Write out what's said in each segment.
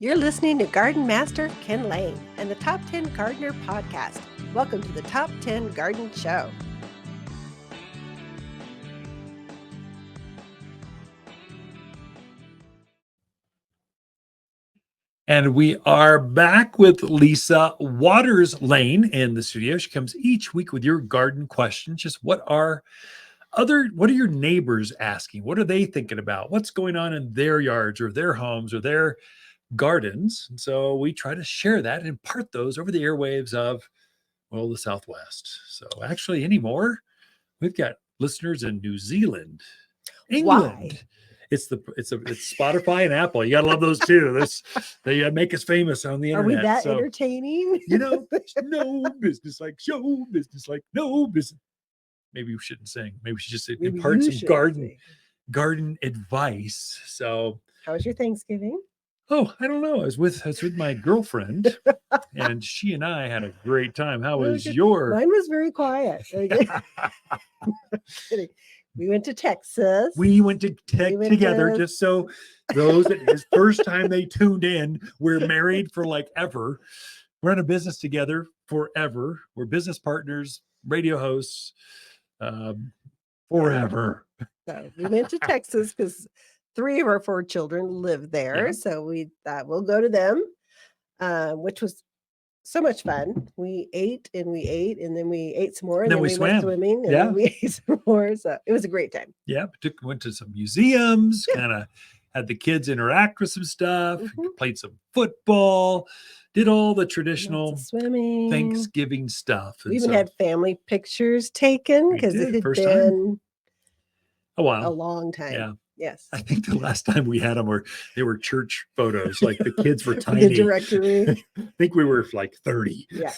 You're listening to Garden Master Ken Lain and the Top 10 Gardener Podcast. Welcome to the Top 10 Garden Show. And we are back with Lisa Lain in the studio. She comes each week with your garden questions. Just what are your neighbors asking? What are they thinking about? What's going on in their yards or their homes or their gardens? And so we try to share that and impart those over the airwaves of, well, the Southwest. So actually anymore, we've got listeners in New Zealand, England. Why? It's Spotify and Apple. You gotta love those two. They make us famous on the Are internet. we that entertaining? There's no business like show business like no business. Maybe we shouldn't sing. Maybe we should just impart some garden advice. So, how was your Thanksgiving? Oh, I don't know. I was with my girlfriend, and she and I had a great time. How was your? Mine was very quiet. We went to Texas. We went to together, just so those that his first time they tuned in. We're married for like ever. We're in a business together forever. We're business partners, radio hosts, forever. So we went to Texas because 3 of our 4 children live there. Yeah. So we thought we'll go to them, which was so much fun. We ate, and then we ate some more, and then we went swimming, and then we ate some more. So it was a great time. Yeah, went to some museums, kind of had the kids interact with some stuff, played some football, did all the traditional swimming, Thanksgiving stuff. We even had family pictures taken because it had been a while, a long time. Yeah. Yes. I think the last time we had them they were church photos. Like the kids were tiny. The directory. I think we were like 30. Yeah.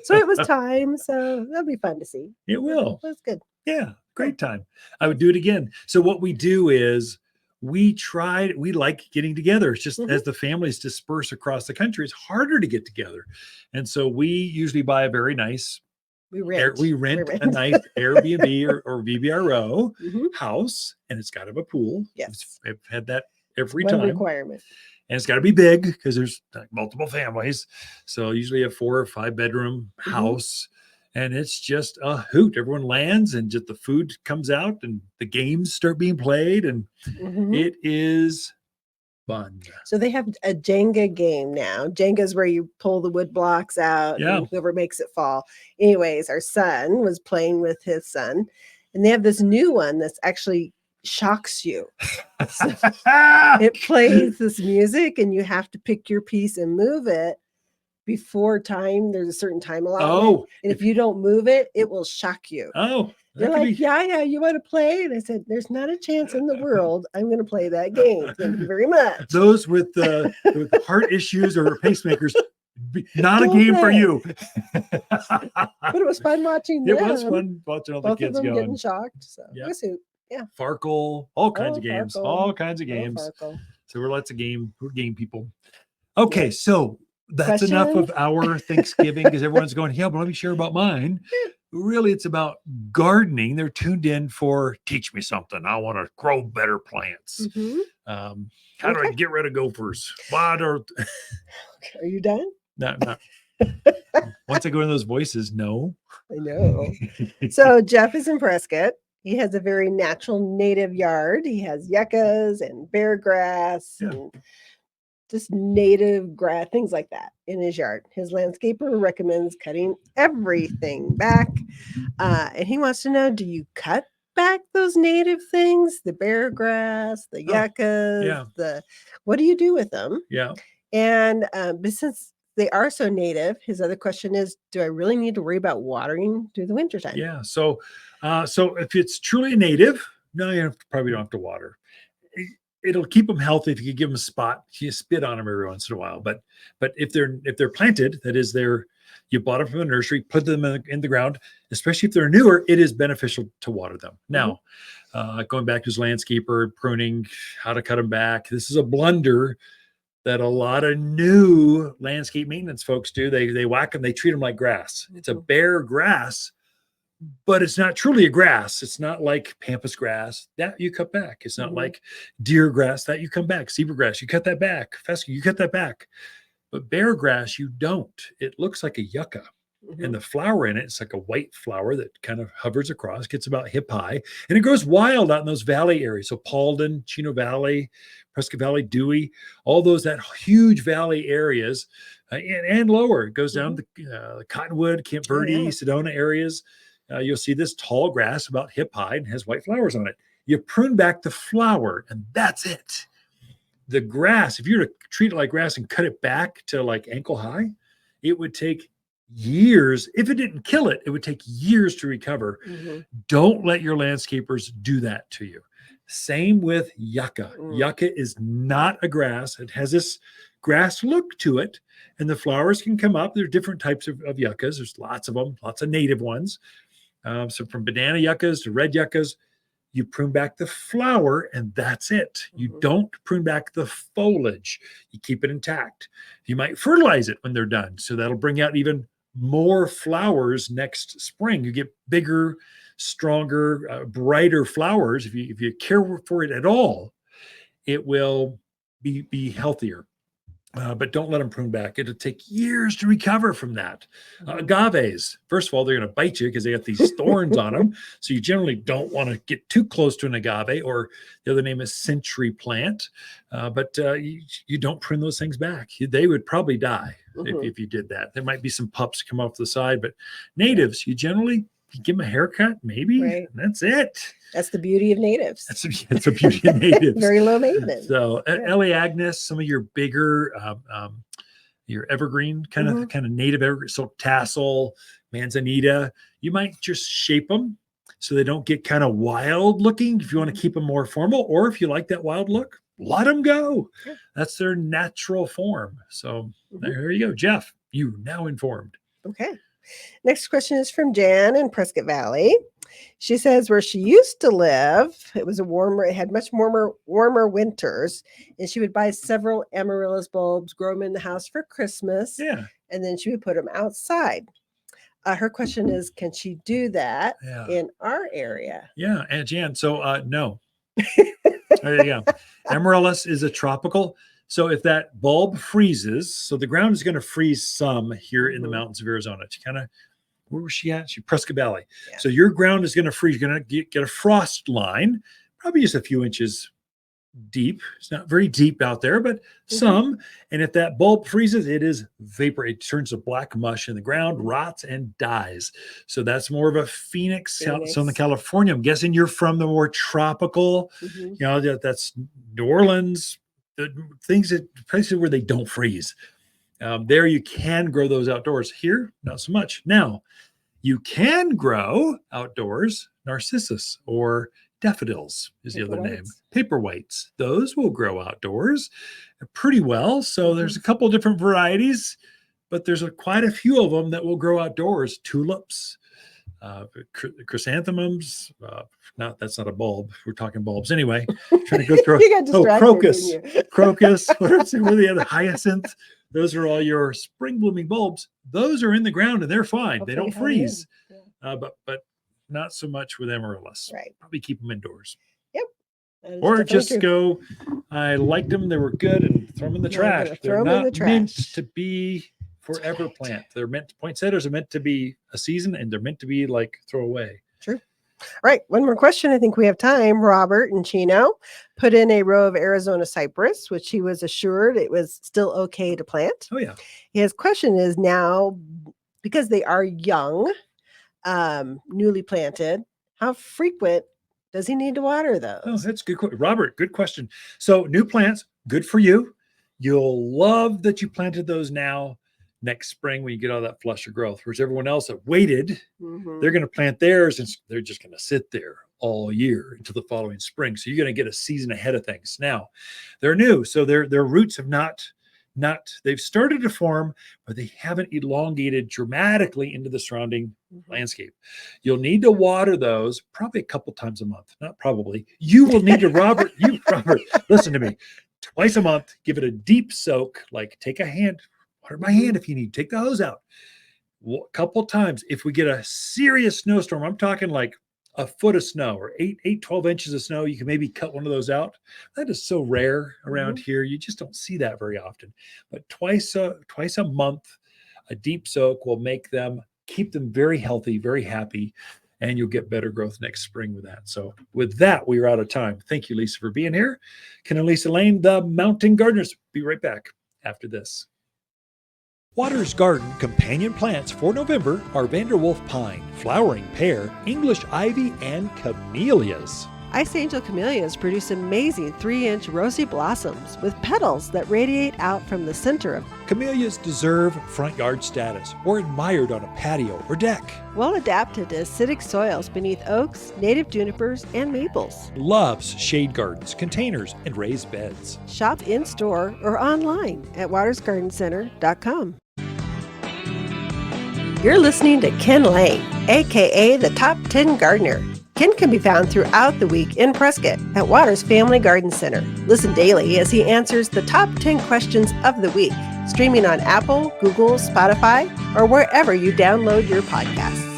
So it was time. So that'll be fun to see. It will. That's good. Yeah. Great time. I would do it again. So what we do is we like getting together. It's just as the families disperse across the country, it's harder to get together. And so we usually buy a very nice We rent a nice Airbnb or VBRO house, and it's got to have a pool. Yes. I've had that every One time. requirement. And it's got to be big because there's multiple families. So usually a 4 or 5 bedroom house, and it's just a hoot. Everyone lands and just the food comes out and the games start being played, and it is fun. So they have a Jenga game now. Jenga is where you pull the wood blocks out and whoever makes it fall. Anyways, our son was playing with his son, and they have this new one that's actually shocks you. So it plays this music, and you have to pick your piece and move it before time. There's a certain time allotment. And if you don't move it, it will shock you. They're like, yeah, you want to play? And I said, there's not a chance in the world I'm going to play that game. Thank you very much. Those with heart issues or pacemakers, not a game for you. But it was fun watching them. It was fun watching all the kids going. Getting shocked. So Farkle, all kinds of games. All kinds of games. So we're game people. Okay, so that's enough of our Thanksgiving because everyone's going, but let me share about mine. Really, it's about gardening. They're tuned in for teach me something. I want to grow better plants. How do I get rid of gophers? Are you done? No. Once I go into those voices, no. I know. So Jeff is in Prescott. He has a very natural native yard. He has yuccas and bear grass and just native grass, things like that in his yard. His landscaper recommends cutting everything back. And he wants to know, do you cut back those native things? The bear grass, the yuccas, what do you do with them? Yeah. And but since they are so native, his other question is, do I really need to worry about watering through the wintertime? Yeah. So if it's truly native, no, you probably don't have to water. It'll keep them healthy if you give them a spot. You spit on them every once in a while. But if they're planted, that is, you bought them from the nursery, put them in the ground, especially if they're newer, it is beneficial to water them. Now, going back to his landscaper, pruning, how to cut them back. This is a blunder that a lot of new landscape maintenance folks do. They whack them, they treat them like grass. It's a bare grass, but it's not truly a grass. It's not like pampas grass that you cut back. It's not like deer grass that you come back. Zebra grass, you cut that back. Fescue, you cut that back. But bear grass, you don't. It looks like a yucca. And the flower in it, it's like a white flower that kind of hovers across, gets about hip high, and it grows wild out in those valley areas. So Paulden, Chino Valley, Prescott Valley, Dewey, all those, that huge valley areas, and lower. It goes down the Cottonwood, Camp Verde, Sedona areas. You'll see this tall grass about hip high and has white flowers on it. You prune back the flower, and that's it. The grass, if you were to treat it like grass and cut it back to like ankle high, it would take years. If it didn't kill it, it would take years to recover. Don't let your landscapers do that to you. Same with yucca. Yucca is not a grass. It has this grass look to it, and the flowers can come up. There are different types of yuccas. There's lots of them, lots of native ones. So from banana yuccas to red yuccas, you prune back the flower, and that's it. You don't prune back the foliage. You keep it intact. You might fertilize it when they're done, so that'll bring out even more flowers next spring. You get bigger, stronger, brighter flowers. If you care for it at all, it will be healthier. But don't let them prune back. It'll take years to recover from that. Agaves, first of all, they're going to bite you because they got these thorns on them. So you generally don't want to get too close to an agave, or the other name is century plant. But you don't prune those things back. They would probably die if you did that. There might be some pups come off the side, but natives, you generally give them a haircut, maybe. And that's it. That's the beauty of natives. It's a beauty of natives. Very low maintenance. So L.A. Agnes, some of your bigger, your evergreen kind of native evergreen, so tassel, manzanita, you might just shape them so they don't get kind of wild looking. If you want to keep them more formal, or if you like that wild look, let them go. That's their natural form. So there you go, Jeff. You now informed. Okay. Next question is from Jan in Prescott Valley. She says where she used to live, it had much warmer winters, and she would buy several amaryllis bulbs, grow them in the house for Christmas, and then she would put them outside. Her question is, can she do that in our area? Yeah, and Jan, so no. There you go. Amaryllis is a tropical. So if that bulb freezes, so the ground is going to freeze some here in the mountains of Arizona. It's kind of, where was she at? She Prescott Valley. So your ground is going to freeze. You're going to get a frost line, probably just a few inches deep. It's not very deep out there, but some. And if that bulb freezes, it is vapor. It turns to black mush in the ground, rots and dies. So that's more of a Phoenix. Southern California. I'm guessing you're from the more tropical, that's New Orleans, the places where they don't freeze. There you can grow those outdoors. Here, not so much. Now, you can grow outdoors narcissus or daffodils is the other name. Paperwhites. Those will grow outdoors pretty well. So there's a couple different varieties, but there's quite a few of them that will grow outdoors. Tulips, chrysanthemums. That's not a bulb. We're talking bulbs anyway. Trying to go through. You got distracted, crocus. What are the other hyacinth? Those are all your spring blooming bulbs. Those are in the ground and they're fine. They don't freeze. But not so much with amaryllis. Right. Probably keep them indoors. Yep. Or just go, I liked them, they were good, and throw them in the trash. They're not meant to be forever plant. They're poinsettias are meant to be a season, and they're meant to be like throw away. True. All right, one more question. I think we have time. Robert and Chino put in a row of Arizona cypress, which he was assured it was still okay to plant. Oh, yeah. His question is now, because they are young, newly planted, how frequent does he need to water those? Oh, that's good. Robert, good question. So new plants, good for you. You'll love that you planted those now. Next spring, when you get all that flush of growth, whereas everyone else that waited, they're going to plant theirs and they're just going to sit there all year until the following spring. So you're going to get a season ahead of things. Now, they're new, so their roots have not they've started to form, but they haven't elongated dramatically into the surrounding landscape. You'll need to water those probably a couple times a month. Not probably. You will need to, Robert, listen to me. Twice a month, give it a deep soak, like take a hand, water by hand if you need, take the hose out. couple times, if we get a serious snowstorm, I'm talking like a foot of snow or 12 inches of snow, you can maybe cut one of those out. That is so rare around here. You just don't see that very often. But twice a month, a deep soak will keep them very healthy, very happy, and you'll get better growth next spring with that. So with that, we are out of time. Thank you, Lisa, for being here. Ken and Lisa Lain, the Mountain Gardeners. Be right back after this. Waters Garden companion plants for November are Vanderwolf pine, flowering pear, English ivy, and camellias. Ice Angel camellias produce amazing 3-inch rosy blossoms with petals that radiate out from the center of. Camellias deserve front yard status or admired on a patio or deck. Well adapted to acidic soils beneath oaks, native junipers, and maples. Loves shade gardens, containers, and raised beds. Shop in-store or online at watersgardencenter.com. You're listening to Ken Lain, aka the Top 10 Gardener. Ken can be found throughout the week in Prescott at Waters Family Garden Center. Listen daily as he answers the top 10 questions of the week, streaming on Apple, Google, Spotify, or wherever you download your podcasts.